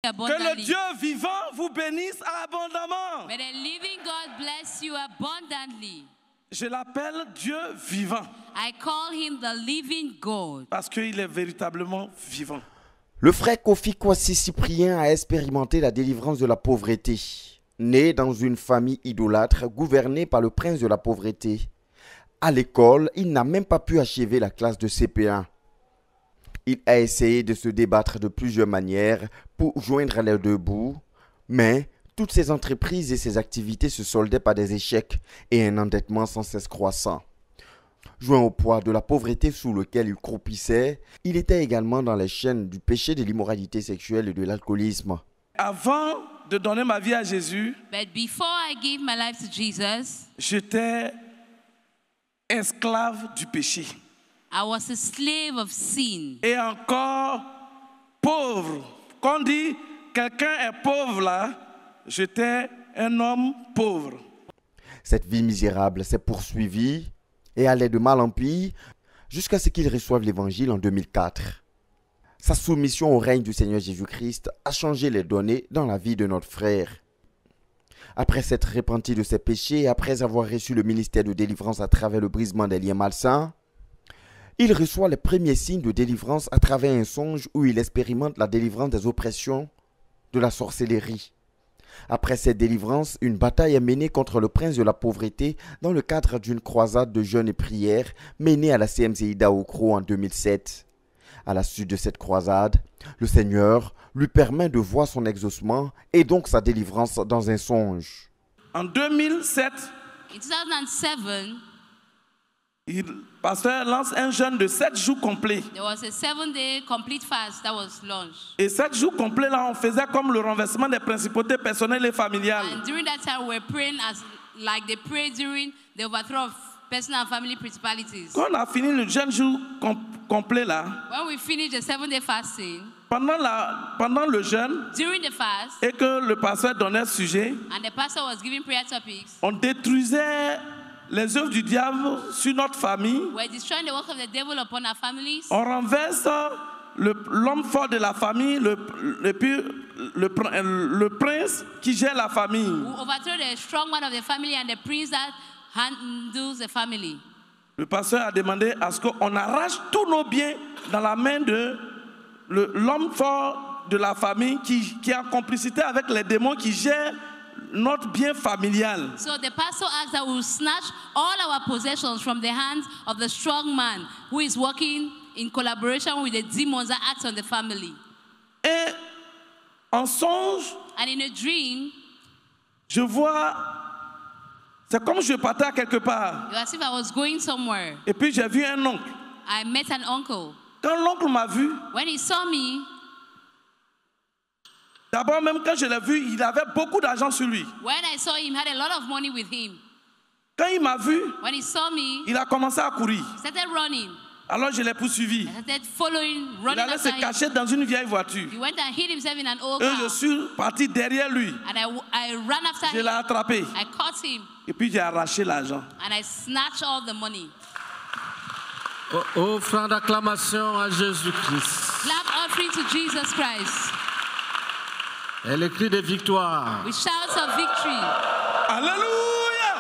Que le Dieu vivant vous bénisse abondamment. May the living God bless you abundantly. Je l'appelle Dieu vivant. I call him the living God. Parce qu'il est véritablement vivant. Le frère Kofi Kwasi Cyprien a expérimenté la délivrance de la pauvreté. Né dans une famille idolâtre gouvernée par le prince de la pauvreté. À l'école, il n'a même pas pu achever la classe de CP1. Il a essayé de se débattre de plusieurs manières pour joindre les deux bouts, mais toutes ses entreprises et ses activités se soldaient par des échecs et un endettement sans cesse croissant. Joint au poids de la pauvreté sous lequel il croupissait, il était également dans les chaînes du péché de l'immoralité sexuelle et de l'alcoolisme. Avant de donner ma vie à Jésus, But before I gave my life to Jesus, j'étais esclave du péché. I was a slave of sin. Et encore pauvre. Quand on dit quelqu'un est pauvre là, j'étais un homme pauvre. Cette vie misérable s'est poursuivie et allait de mal en pis jusqu'à ce qu'il reçoive l'évangile en 2004. Sa soumission au règne du Seigneur Jésus-Christ a changé les données dans la vie de notre frère. Après s'être repenti de ses péchés et après avoir reçu le ministère de délivrance à travers le brisement des liens malsains, il reçoit les premiers signes de délivrance à travers un songe où il expérimente la délivrance des oppressions de la sorcellerie. Après cette délivrance, une bataille est menée contre le prince de la pauvreté dans le cadre d'une croisade de jeûne et prière menée à la CMCI d'Aokro en 2007. À la suite de cette croisade, le Seigneur lui permet de voir son exaucement et donc sa délivrance dans un songe. En 2007, In 2007, le pasteur lance un jeûne de 7 jours complets. there was a 7-day complete fast that was launched. Et 7 jours complets là, on faisait comme le renversement des principautés personnelles et familiales. And during that time, we were praying as like they prayed during the overthrow of personal and family principalities. Quand on a fini le jeûne jour complet là, When we finished the 7-day fasting, pendant le jeûne, during the fast, et que le pasteur donnait sujet, and the pastor was giving prayer topics, on détruisait les œuvres du diable sur notre famille. we're destroying the work of the devil upon our families. On renverse l'homme fort de la famille, le prince qui gère la famille. We overthrow the strong man of the family and the prince that handles the family. Le pasteur a demandé à ce qu'on arrache tous nos biens dans la main de l'homme fort de la famille qui est en complicité avec les démons qui gèrent notre bien familial. So the pastor asked that we will snatch all our possessions from the hands of the strong man who is working in collaboration with the demons that act on the family. Et en songe, And in a dream, je vois, c'est comme je partais à quelque part. it was as if I was going somewhere. Et puis j'ai vu un oncle. I met an uncle. Quand l'oncle m'a vu, When he saw me, d'abord même quand je l'ai vu, il avait beaucoup d'argent sur lui. when I saw him, he had a lot of money with him. Quand il m'a vu, When he saw me, il a commencé à courir. he started running. Alors je l'ai poursuivi. I started following, Il running allait se after him. cacher dans une vieille voiture. He went and hid himself in an old Et car. je suis parti derrière lui. And I ran after Je l'ai him. attrapé. I caught him Et puis j'ai arraché l'argent. and I snatched all the money. Offrant d'acclamation à Jésus-Christ. Clap offering to Jesus Christ. Et les cris de victoire. With shouts of victory. Alléluia!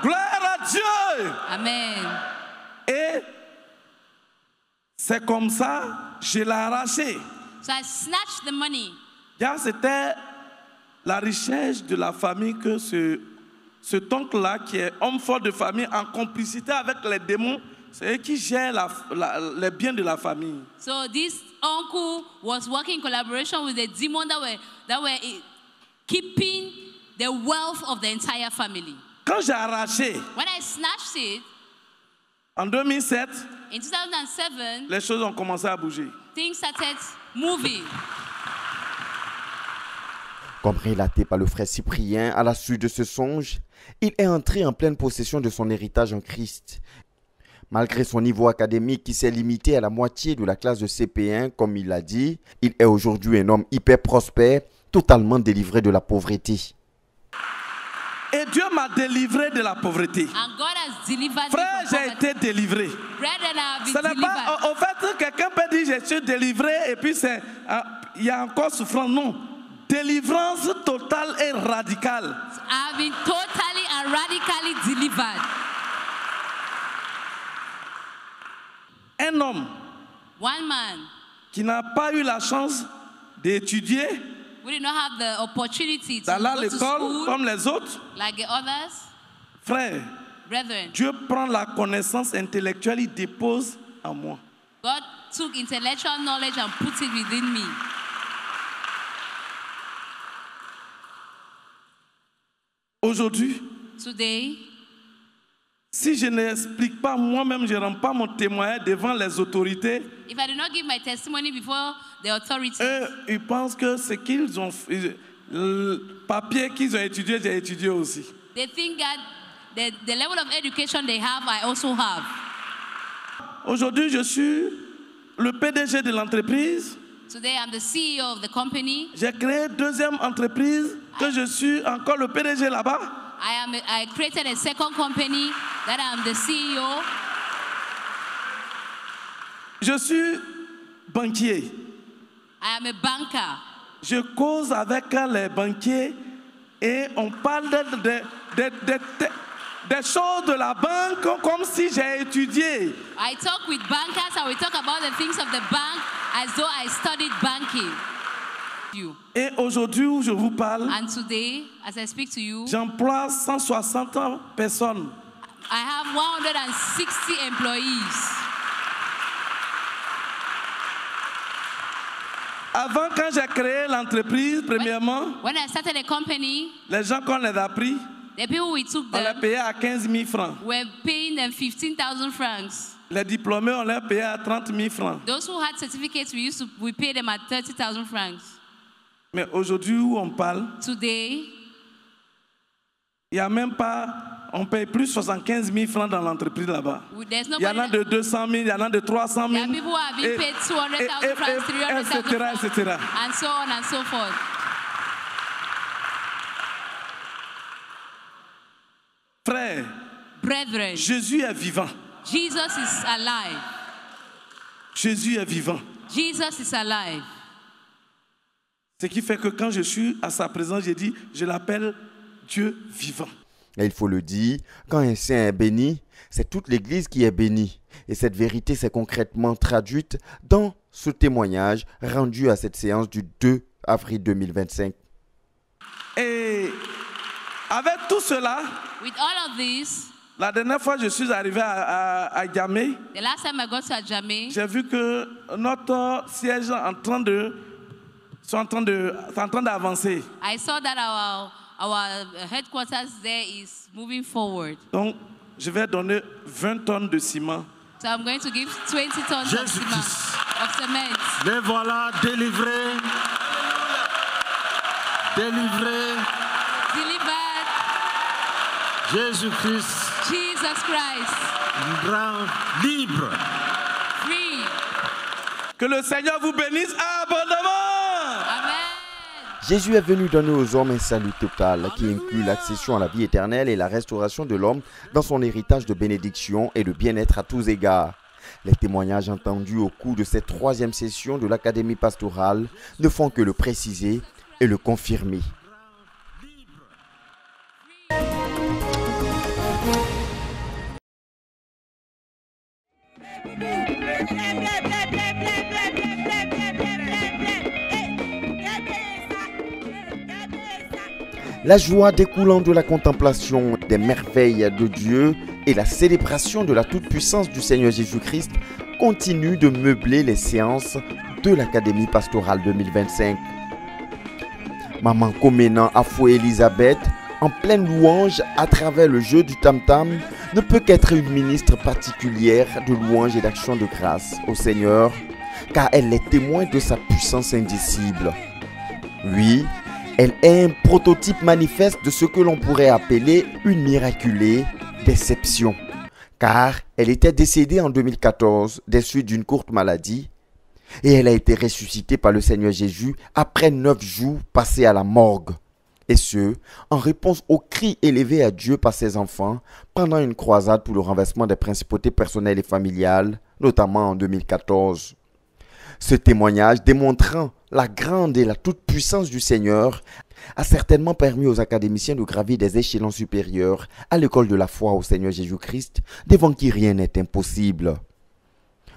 Gloire à Dieu! Amen. Et c'est comme ça, je l'ai arraché. So I snatched the money. Là, c'était la richesse de la famille que cet oncle-là, qui est homme fort de famille, en complicité avec les démons, c'est eux qui gèrent les biens de la famille. So this uncle was working in collaboration with the demon that were keeping the wealth of the entire family. Quand j'ai arraché, When I snatched it, en 2007, in 2007, les choses ont commencé à bouger. things started moving. Comme relaté par le frère Cyprien à la suite de ce songe, il est entré en pleine possession de son héritage en Christ. Malgré son niveau académique qui s'est limité à la moitié de la classe de CP1, comme il l'a dit, il est aujourd'hui un homme hyper prospère, totalement délivré de la pauvreté. Et Dieu m'a délivré de la pauvreté. And God has delivered Frère, me from j'ai poverty. été délivré. Brethren, I have been Ce n'est delivered. pas, au fait, quelqu'un peut dire je suis délivré et puis c'est, il y a encore souffrance. Non. Délivrance totale et radicale. I've been totally and radically delivered. Un homme One man qui n'a pas eu la chance d'étudier, who did not have the opportunity to d'aller à go to l'école school comme les autres, like the others, frère, brethren, Dieu prend la connaissance intellectuelle, il dépose en moi. God took intellectual knowledge and put it within me. Aujourd'hui, Today, si je n'explique pas moi-même, je ne rends pas mon témoignage devant les autorités, if I do not give my testimony before the authorities, eux, ils pensent que ce qu'ils ont fait, le papier qu'ils ont étudié, j'ai étudié aussi. they think that the level of education they have, I also have. Aujourd'hui, je suis le PDG de l'entreprise. Today, I'm the CEO of the company. J'ai créé une deuxième entreprise que je suis encore le PDG là-bas. I created a second company that I'm the CEO. Je suis banquier. I am a banker. Je cause avec les banquiers et on parle des choses de la banque comme si j'ai étudié. I talk with bankers and we talk about the things of the bank as though I studied banking. Et aujourd'hui où je vous parle, And today, as I speak to you, j'emploie 160 personnes. I have 160 employees. Avant, quand j'ai créé l'entreprise, premièrement, When I started a company, les gens qu'on les a pris, the people we took on les them payait à 15 000 francs. were paying them 15,000 francs. Les diplômés, on les payait à 30 000 francs. Those who had certificates, we paid them at 30,000 francs. Mais aujourd'hui où on parle, Today, il n'y a même pas, on paye plus 75 000 francs dans l'entreprise là-bas. there's Il y en a nobody. de 200 000, il y en a de 300 000. There are people who have been paid 200,000 francs, 300,000 francs, etc. and so on and so forth. Frère, Brethren, Jésus est vivant. Jesus is alive. Jésus est vivant. Jesus is alive. Ce qui fait que quand je suis à sa présence, j'ai dit, je l'appelle Dieu vivant. Et il faut le dire, quand un saint est béni, c'est toute l'Église qui est bénie. Et cette vérité s'est concrètement traduite dans ce témoignage rendu à cette séance du 2 avril 2025. Et avec tout cela, With all of this, la dernière fois que je suis arrivé à Djamé, the last time I got to Ajame, j'ai vu que notre siège est en train d'avancer. I saw that our headquarters there is moving forward. Donc, je vais donner 20 tonnes de ciment. So I'm going to give 20 tons of Jésus cement, Christ. of cement. Les voilà délivrés. Délivrés. Delivered Jésus-Christ, Jesus Christ, grand, libre. free. Que le Seigneur vous bénisse abondamment. Amen. Jésus est venu donner aux hommes un salut total qui inclut l'accession à la vie éternelle et la restauration de l'homme dans son héritage de bénédiction et de bien-être à tous égards. Les témoignages entendus au cours de cette troisième session de l'Académie pastorale ne font que le préciser et le confirmer. La joie découlant de la contemplation des merveilles de Dieu et la célébration de la toute-puissance du Seigneur Jésus-Christ continue de meubler les séances de l'Académie pastorale 2025. Maman Comenan Afoué Elisabeth, en pleine louange à travers le jeu du tam-tam, ne peut qu'être une ministre particulière de louange et d'action de grâce au Seigneur, car elle est témoin de sa puissance indicible. Oui, elle est un prototype manifeste de ce que l'on pourrait appeler une miraculée déception, car elle était décédée en 2014 des suites d'une courte maladie et elle a été ressuscitée par le Seigneur Jésus après 9 jours passés à la morgue. Et ce, en réponse aux cris élevés à Dieu par ses enfants pendant une croisade pour le renversement des principautés personnelles et familiales, notamment en 2014. Ce témoignage démontrant La grande et la toute-puissance du Seigneur a certainement permis aux académiciens de gravir des échelons supérieurs à l'école de la foi au Seigneur Jésus-Christ, devant qui rien n'est impossible.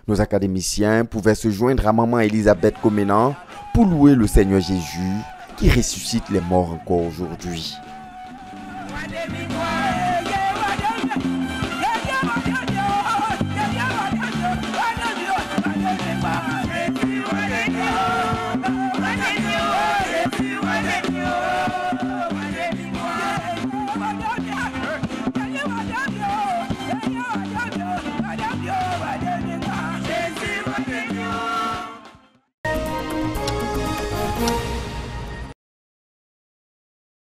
Nos académiciens pouvaient se joindre à maman Elisabeth Comenan pour louer le Seigneur Jésus qui ressuscite les morts encore aujourd'hui.